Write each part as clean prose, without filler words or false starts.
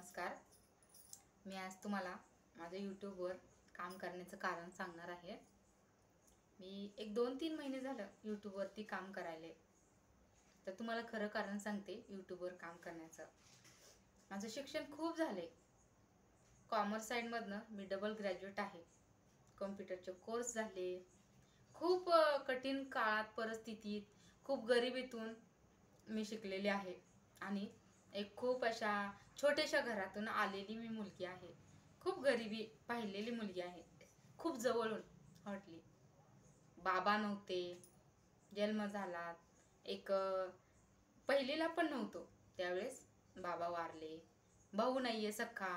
नमस्कार. मी आज तुम्हाला माझ्या यूट्यूबवर काम करण्याचं कारण सांगणार आहे. मी एक 2-3 महिने झालं यूट्यूबवरती काम करायले. तर तुम्हाला खरं कारण सांगते यूट्यूबवर काम करण्याचं. माझं शिक्षण खूप झाले. कॉमर्स साईडमधनं मी डबल ग्रॅज्युएट आहे. कॉम्प्युटरचे कोर्स झाले. खूप कठीण काळात परिस्थितीत खूप गरिबीतून मी शिकलेले आहे आणि एक खूप अशा छोट्याशा घरातून आलेली मी मुलगी आहे. खूप गरिबी पाहिलेली मुलगी आहे. खूप जवळून वाटली. बाबा नव्हते. जन्म झाला एक पहिलीला पण नव्हतो त्यावेळेस बाबा वारले. भाऊ नाहीये सख्खा.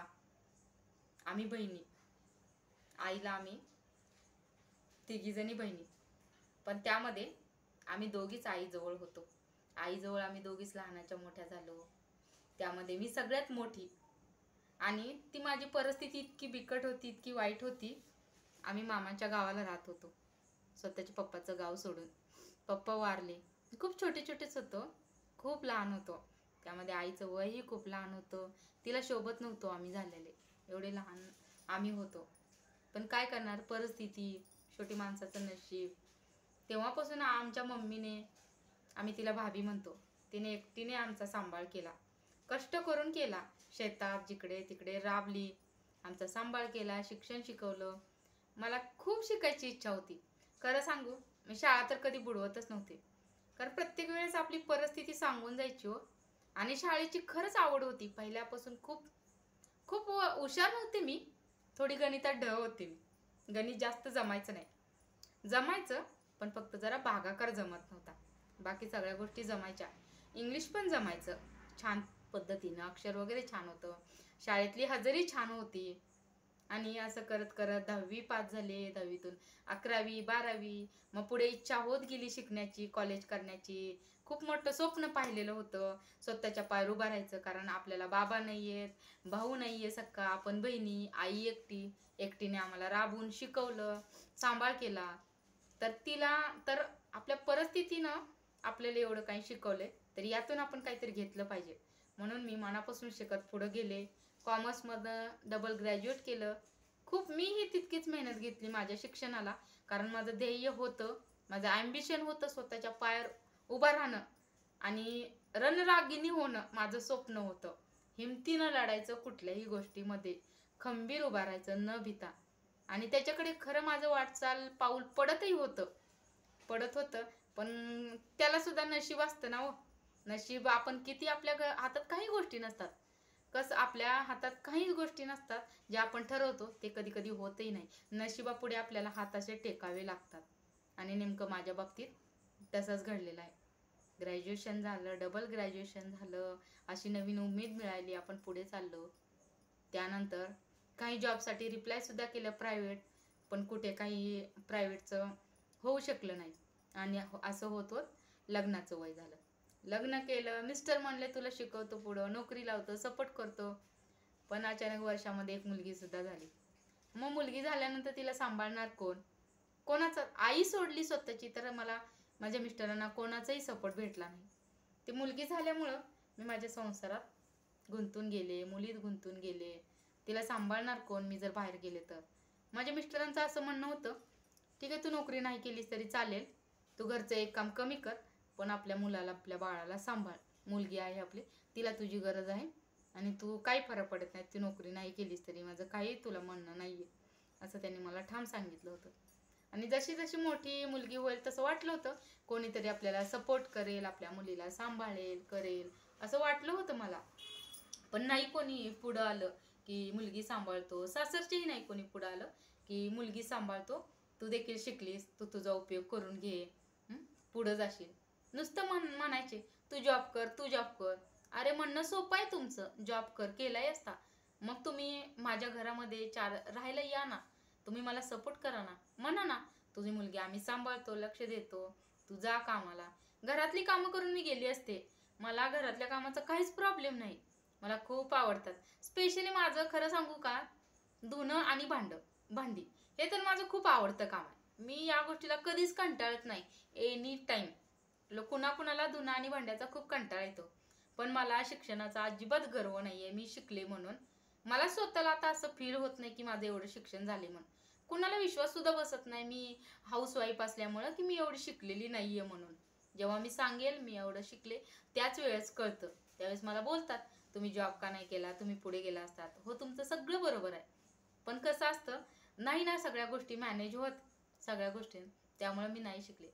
आम्ही बहिणी. आईला आम्ही तिघीजणी बहिणी. पण त्यामध्ये आम्ही दोघीच आईजवळ होतो. आईजवळ आम्ही दोघीच लहानाच्या मोठ्या झालो. त्यामध्ये मी सगळ्यात मोठी आणि ती माझी परिस्थिती इतकी बिकट होती, इतकी वाईट होती. आम्ही मामाच्या गावाला राहत होतो. स्वतःच्या पप्पाचं गाव सोडून. पप्पा वारले. खूप छोटे छोटेच होतो. खूप लहान होतो. त्यामध्ये आईचं वयही खूप लहान होतं. तिला शोभत नव्हतो आम्ही झालेले. एवढे लहान आम्ही होतो. पण काय करणार, परिस्थिती, छोटी माणसाचं नशीब. तेव्हापासून आमच्या मम्मीने, आम्ही तिला भाभी म्हणतो, तिने एकटीने आमचा सांभाळ केला. कष्ट करून केला. शेतात जिकडे तिकडे राबली. आमचा सांभाळ केला. शिक्षण शिकवलं. मला खूप शिकायची इच्छा होती. खरं सांगू, मी शाळा तर कधी बुडवतच नव्हते. कारण प्रत्येक वेळेस आपली परिस्थिती सांगून जायची हो. आणि शाळेची खरंच आवड होती. पहिल्यापासून खूप खूप हुशार नव्हते मी. थोडी गणितात ढ होते मी. गणित जास्त जमायचं नाही. जमायचं पण फक्त जरा भागाकार जमत नव्हता. बाकी सगळ्या गोष्टी जमायच्या. इंग्लिश पण जमायचं छान पद्धतीनं. अक्षर वगैरे छान होतं. शाळेतली हजेरी छान होती. आणि असं करत करत 10वी पास झाले. 10वीतून 11वी 12वी. मग पुढे इच्छा होत गेली शिकण्याची, कॉलेज करण्याची. खूप मोठं स्वप्न पाहिलेलं होतं. स्वतःच्या पायावर उभं राहायचं. कारण आपल्याला बाबा नाहीयेत, भाऊ नाहीये सख्खा, आपण बहिणी, आई एकटी. एकटीने आम्हाला राबवून शिकवलं, सांभाळ केला. तर आपल्या परिस्थितीनं आपल्याला एवढं काही शिकवलंय, तर यातून आपण काहीतरी घेतलं पाहिजे. म्हणून मी मनापासून शिकत पुढे गेले. कॉमर्समधनं डबल ग्रॅज्युएट केलं. खूप मीही तितकीच मेहनत घेतली माझ्या शिक्षणाला. कारण माझं ध्येय होतं, माझं ॲम्बिशन होतं स्वतःच्या पायावर उभं राहणं आणि रणरागिणी होणं माझं स्वप्न होतं. हिमतीनं लढायचं कुठल्याही गोष्टीमध्ये. खंबीर उभं राहायचं न भिता. आणि त्याच्याकडे खरं माझं वाटचाल पाऊल पडत होतं. पण त्याला सुद्धा नशीब असतं ना हो. नशीब आपण किती आपल्या हातात काही गोष्टी नसतात. कसं आपल्या हातात काही गोष्टी नसतात. जे आपण ठरवतो ते कधी कधी होतही नाही. नशिबापुढे आपल्याला हाताचे टेकावे लागतात. आणि नेमकं माझ्या बाबतीत तसंच घडलेलं आहे. ग्रॅज्युएशन झालं, डबल ग्रॅज्युएशन झालं. अशी नवीन उमेद मिळाली. आपण पुढे चाललो. त्यानंतर काही जॉबसाठी रिप्लाय सुद्धा केलं प्रायव्हेट. पण कुठे काही प्रायव्हेटचं होऊ शकलं नाही. आणि असं होत होत लग्नाचं वय झालं. लग्न केलं. मिस्टर म्हणले तुला शिकवतो, पुढं नोकरी लावतो, सपोर्ट करतो. पण अचानक वर्षामध्ये एक मुलगी सुद्धा झाली. मग मुलगी झाल्यानंतर तिला सांभाळणार कोण? कोणाचं? आई सोडली स्वतःची तर मला माझ्या मिस्टरांना कोणाचाही सपोर्ट भेटला नाही. ती मुलगी झाल्यामुळं मी माझ्या संसारात गुंतून गेले, मुलीत गुंतून गेले. तिला सांभाळणार कोण मी जर बाहेर गेले तर? माझ्या मिस्टरांचं असं म्हणणं होतं, ठीक आहे तू नोकरी नाही केलीस तरी चालेल, तू घरचं एक काम कमी कर, पण आपल्या मुलाला, आपल्या बाळाला सांभाळ. मुलगी आहे आपली, तिला तुझी गरज आहे आणि तू काही फरक पडत नाही, तू नोकरी नाही केलीस तरी माझं काही तुला म्हणणं नाही आहे, असं त्यांनी मला ठाम सांगितलं होतं. आणि जशी जशी मोठी मुलगी होईल तसं वाटलं होतं कोणीतरी आपल्याला सपोर्ट करेल, आपल्या मुलीला सांभाळेल, करेल, असं वाटलं होतं मला. पण नाही कोणी पुढं आलं की मुलगी सांभाळतो. सासरचेही नाही कोणी पुढं आलं की मुलगी सांभाळतो, तू देखील शिकलीस, तू तुझा उपयोग करून घे, पुढं जाशील. नुसतं म्हणायचे तू जॉब कर, तू जॉब कर. अरे म्हणणं सोपं आहे तुमचं, जॉब कर, केलाय असता. मग तुम्ही माझ्या घरामध्ये राहायला या ना, तुम्ही मला सपोर्ट करा ना, म्हणा ना तुझी मुलगी आम्ही सांभाळतो, लक्ष देतो, तू जा कामाला. घरातली कामं करून मी गेली असते. मला घरातल्या कामाचा काहीच प्रॉब्लेम नाही. मला खूप आवडतात. स्पेशली माझं खरं सांगू का, धुणं आणि भांडी हे तर माझं खूप आवडतं काम आहे. मी या गोष्टीला कधीच कंटाळत नाही. Any time. कुणाला धुणं आणि भांड्याचा खूप कंटाळा येतो. पण मला शिक्षणाचा अजिबात गर्व नाहीये मी शिकले म्हणून. मला स्वतःला आता असं फील होत नाही की माझं एवढं शिक्षण झाले म्हणून. कुणाला विश्वास सुद्धा बसत नाही मी हाऊसवाईफ असल्यामुळं की मी एवढी शिकलेली नाहीये म्हणून. जेव्हा मी सांगेल मी एवढं शिकले त्याच वेळेस कळतं. त्यावेळेस मला बोलतात तुम्ही जॉब का नाही केला, तुम्ही पुढे गेला असतात. हो, तुमचं सगळं बरोबर आहे, पण कसं असतं नाही ना सगळ्या गोष्टी मॅनेज होत सगळ्या गोष्टी, त्यामुळे मी नाही शिकले.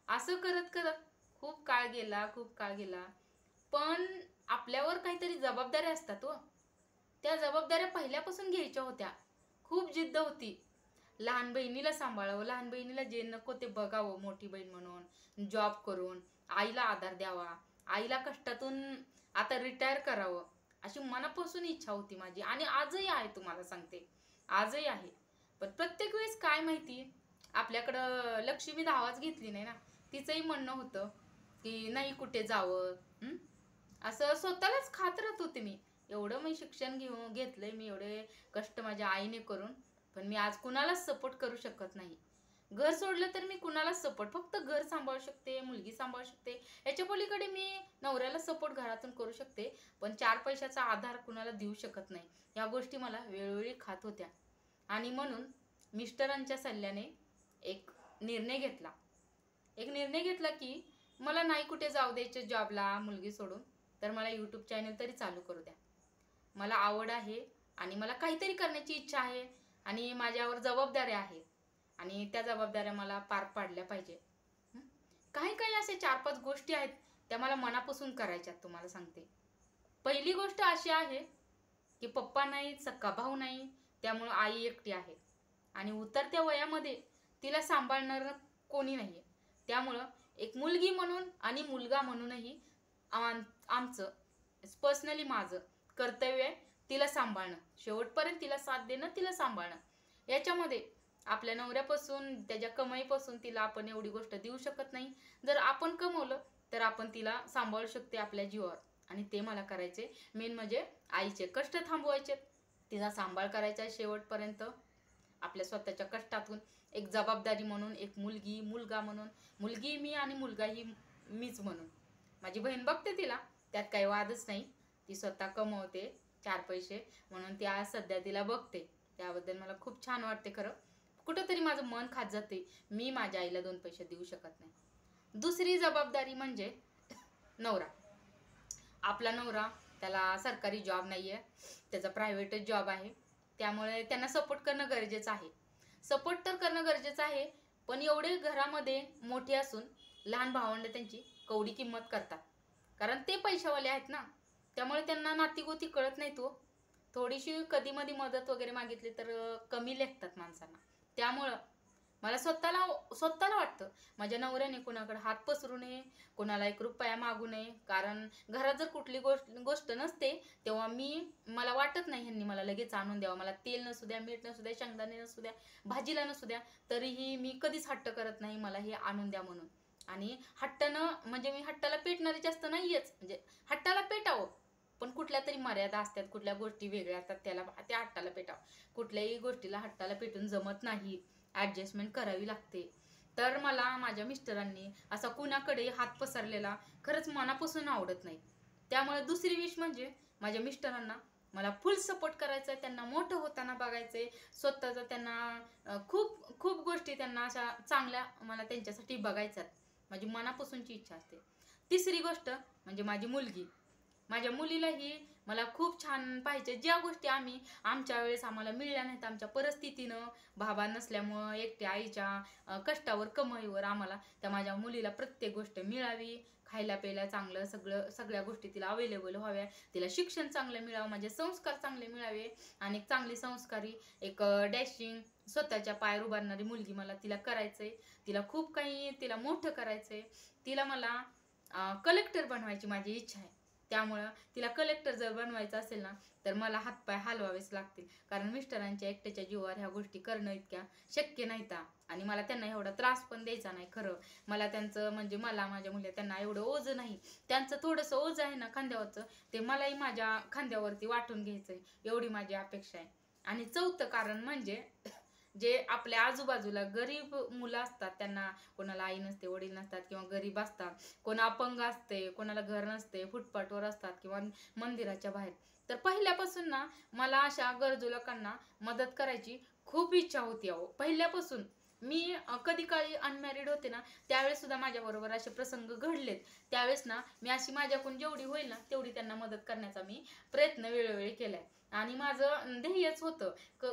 असं करत करत खूप काळ गेला, खूप काळ गेला. पण आपल्यावर काहीतरी जबाबदाऱ्या असतात हो. त्या जबाबदाऱ्या पहिल्यापासून घ्यायच्या होत्या. खूप जिद्द होती. लहान बहिणीला सांभाळावं, लहान बहिणीला जे नको ते बघावं मोठी बहीण म्हणून, जॉब करून आईला आधार द्यावा, आईला कष्टातून आता रिटायर करावं, अशी मनापासून इच्छा होती माझी. आणि आजही आहे, तुम्हाला सांगते आजही आहे. पण प्रत्येक वेळेस काय माहिती आपल्याकडं लक्ष्मी धावाच घेतली नाही ना. तिचंही म्हणणं होतं की नाही कुठे जावं, असं स्वतःलाच खात राहत होते मी. एवढं मी शिक्षण घेतलंय मी, एवढे कष्ट माझ्या आईने करून, पण मी आज कुणालाच सपोर्ट करू शकत नाही. घर सोडलं तर मी कुणालाच सपोर्ट, फक्त घर सांभाळू शकते, मुलगी सांभाळू शकते. याच्या पलीकडे मी नवऱ्याला सपोर्ट घरातून करू शकते, पण 4 पैशाचा आधार कुणाला देऊ शकत नाही. या गोष्टी मला वेळोवेळी खात होत्या. आणि म्हणून मिस्टरांच्या सल्ल्याने एक निर्णय घेतला. की मला नाही कुठे जाऊ द्यायचे जॉबला मुलगी सोडून, तर मला यूट्यूब चॅनल तरी चालू करू द्या. मला आवड आहे आणि मला काहीतरी करण्याची इच्छा आहे आणि माझ्यावर जबाबदाऱ्या आहेत आणि त्या जबाबदाऱ्या मला पार पाडल्या पाहिजे. काही काही असे 4-5 गोष्टी आहेत त्या मला मनापासून करायच्यात. तुम्हाला सांगते, पहिली गोष्ट अशी आहे की पप्पा नाही, सक्का भाऊ नाही, त्यामुळं आई एकटी आहे आणि उतरत्या वयामध्ये तिला सांभाळणार कोणी नाहीये. त्यामुळं एक मुलगी म्हणून आणि मुलगा म्हणूनही आमचं पर्सनली माझं कर्तव्य आहे तिला सांभाळणं, शेवटपर्यंत तिला साथ देणं, तिला सांभाळणं. याच्यामध्ये आपल्या नवऱ्यापासून त्याच्या कमाईपासून तिला आपण एवढी गोष्ट देऊ शकत नाही. जर आपण कमवलं तर आपण तिला सांभाळू शकते आपल्या जीवावर, आणि ते मला करायचे. मेन म्हणजे आईचे कष्ट थांबवायचे, तिचा सांभाळ करायचा शेवटपर्यंत. आपल्या स्वतःच्या कष्टातून एक जबाबदारी म्हणून, एक मुलगी मुलगा म्हणून, मुलगी मी आणि मुलगाही मीच म्हणून. माझी बहीण बघते तिला, त्यात काही वादच नाही. ती स्वतः कमवते 4 पैसे म्हणून ती आज सध्या तिला बघते. त्याबद्दल मला खूप छान वाटते. खरं कुठंतरी माझं मन खात जाते, मी माझ्या आईला 2 पैसे देऊ शकत नाही. दुसरी जबाबदारी म्हणजे नवरा. आपला नवरा, त्याला सरकारी जॉब नाहीये, त्याचा प्रायव्हेटच जॉब आहे. त्यामुळे त्यांना सपोर्ट करणं गरजेचं आहे. सपोर्ट तर करणं गरजेचं आहे, पण एवढे घरामध्ये मोठे असून लहान भावंड त्यांची कवडी किंमत करतात, कारण ते पैशावाले आहेत ना. त्यामुळे त्यांना नातीगोती कळत नाही. तो थोडीशी कधी मधी मदत वगैरे मागितली तर कमी लेखतात माणसांना. त्यामुळं मला स्वतःला वाटतं माझ्या नवऱ्याने कोणाकडे हात पसरू नये, कोणाला 1 रुपया मागू नये. कारण घरात जर कुठली गोष्ट नसते तेव्हा मला वाटत नाही ह्यांनी मला लगेच आणून द्यावं. मला तेल नसू द्या, मीठ नसू द्या, शेंगदाणे नसू द्या, भाजीला नसू द्या, तरीही मी कधीच हट्ट करत नाही मला हे आणून द्या म्हणून. आणि हट्टानं म्हणजे मी हट्टाला पेटणारी जास्त नाहीयेच. म्हणजे हट्टाला पेटावं, पण कुठल्या तरी मर्यादा असतात, कुठल्या गोष्टी वेगळ्या असतात त्याला त्या हट्टाला पेटावं. कुठल्याही गोष्टीला हट्टाला पेटून जमत नाही, ॲडजस्टमेंट करावी लागते. तर मला माझ्या मिस्टरांनी असा कुणाकडे हात पसरलेला खरंच मनापासून आवडत नाही. त्यामुळे दुसरी विश म्हणजे माझ्या मिस्टरांना मला फुल सपोर्ट करायचा आहे, त्यांना मोठं होताना बघायचंय. स्वतःचा त्यांना खूप खूप गोष्टी त्यांना अशा चांगल्या मला त्यांच्यासाठी बघायच्यात. माझी मनापासूनची इच्छा असते. तिसरी गोष्ट म्हणजे माझी मुलगी. माझ्या मुलीलाही मला खूप छान पाहिजे. ज्या गोष्टी आमच्या वेळेस आम्हाला मिळल्या नाहीत, आमच्या परिस्थितीनं, बाबा नसल्यामुळं, एकट्या आईच्या कष्टावर कमाईवर आम्हाला, त्या माझ्या मुलीला प्रत्येक गोष्ट मिळावी. खायला प्यायला चांगलं सगळ्या गोष्टी तिला अवेलेबल व्हाव्या, तिला शिक्षण चांगलं मिळावं, माझे संस्कार चांगले मिळावे आणि एक चांगली संस्कारी, एक डॅशिंग स्वतःच्या पायावर उभारणारी मुलगी मला तिला करायचंय. तिला मोठं करायचंय. तिला मला कलेक्टर बनवायची माझी इच्छा आहे. त्यामुळं तिला कलेक्टर जर बनवायचं असेल ना तर मला हातपाय हलवावेच लागतील, कारण मिस्टरांच्या एकट्याच्या जीवावर ह्या गोष्टी करणं इतक्या शक्य नाहीत. आणि मला त्यांना एवढा त्रास पण द्यायचा नाही. खरं मला त्यांचं म्हणजे मला माझ्या मुली त्यांना एवढं ओझं नाही. त्यांचं थोडंसं ओझं आहे ना खांद्यावरचं, ते मलाही माझ्या खांद्यावरती वाटून घ्यायचंय, एवढी माझी अपेक्षा आहे. आणि चौथं कारण म्हणजे जे आपल्या आजूबाजूला गरीब मुलं असतात, त्यांना कोणाला आई नसते, वडील नसतात किंवा गरीब असतात, कोण अपंग असते, कोणाला घर नसते, फुटपाथवर असतात किंवा मंदिराच्या बाहेर. तर पहिल्यापासून ना मला अशा गरजू लोकांना मदत करायची खूप इच्छा होती अहो, पहिल्यापासून. मी कधी काळी अनमॅरिड होते ना, त्यावेळेस सुद्धा माझ्या बरोबर असे प्रसंग घडलेत. त्यावेळेस ना मी अशी माझ्याकडून जेवढी होईल ना तेवढी त्यांना मदत करण्याचा मी प्रयत्न वेळोवेळी केलाय. आणि माझं ध्येयच होतं.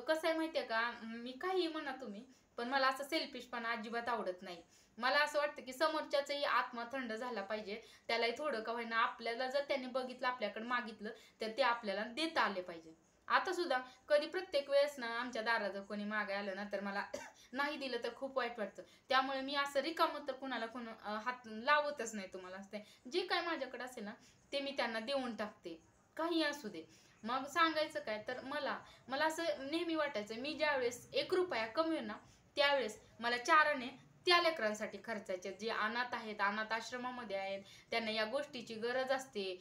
कसं आहे माहितीये का, मी काही म्हणा तुम्ही, पण मला असं सेल्फिशपणा अजिबात आवडत नाही. मला असं वाटतं की समोरच्याचाही आत्मा थंड झाला पाहिजे, त्यालाही थोडं का होईना, आपल्याला जर त्याने बघितलं, आपल्याकडे मागितलं, तर ते आपल्याला देता आले पाहिजे. आता सुद्धा कधी प्रत्येक वेळेस ना आमच्या दारात जर कोणी मागे आलं ना, तर मला नाही दिलं तर खूप वाईट वाटतं. त्यामुळे मी असं रिकामं तर कुणाला हात लावतच नाही. तुम्हाला असते जे काय माझ्याकडे असेल ना ते मी त्यांना देऊन टाकते, काही असू दे. मग सांगायचं काय तर, मला मला असं नेहमी वाटायचं, मी ज्यावेळेस 1 रुपया कमवेन ना, त्यावेळेस मला 4 आणे त्या लेकरांसाठी खर्चायचे, जे अनाथ आहेत, अनाथ आश्रमामध्ये आहेत, त्यांना या गोष्टीची गरज असते.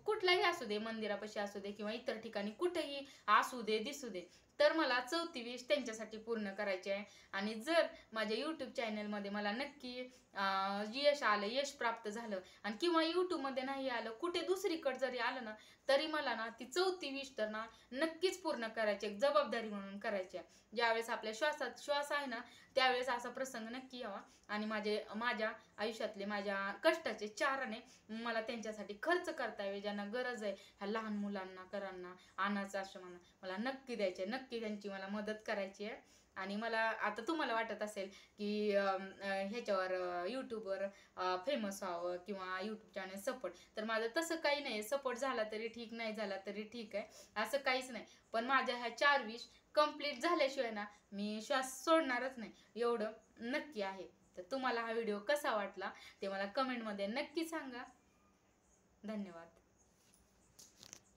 कुठलाही असू दे, मंदिरापाशी असू दे किंवा इतर ठिकाणी कुठेही असू दे दिसू दे, तर मला 34 त्यांच्यासाठी पूर्ण करायचे आहे. आणि जर माझ्या युट्यूब चॅनलमध्ये मला नक्की यश आलं, यश प्राप्त झालं, आणि किंवा यूट्यूबमध्ये नाही आलं, कुठे दुसरीकडे जरी आलं ना, तरी मला ना ती 34 तर ना नक्कीच पूर्ण करायचे, जबाबदारी म्हणून करायची. ज्यावेळेस आपल्या श्वासात श्वास आहे ना, त्यावेळेस असा प्रसंग नक्की यावा आणि माझ्या आयुष्यातले, माझ्या कष्टाचे 4 आणे मला त्यांच्यासाठी खर्च करता यावे, ज्यांना गरज आहे, ह्या लहान मुलांना, करांना, अनाथ आश्रमांना मला नक्की द्यायचे, नक्की त्यांची मला मदत करायची आहे. आणि मला आता तुम्हाला वाटत असेल की ह्याच्यावर यूट्यूबवर फेमस व्हावं किंवा यूट्यूब चॅनल सपोर्ट, तर माझं तसं काही नाही. सपोर्ट झाला तरी ठीक, नाही झाला तरी ठीक आहे, असं काहीच नाही. पण माझ्या ह्या 4 विश कंप्लीट झाल्याशिवाय ना मी श्वास सोडणारच नाही, एवढं नक्की आहे. तर तुम्हाला हा व्हिडिओ कसा वाटला ते मला कमेंटमध्ये नक्की सांगा. धन्यवाद.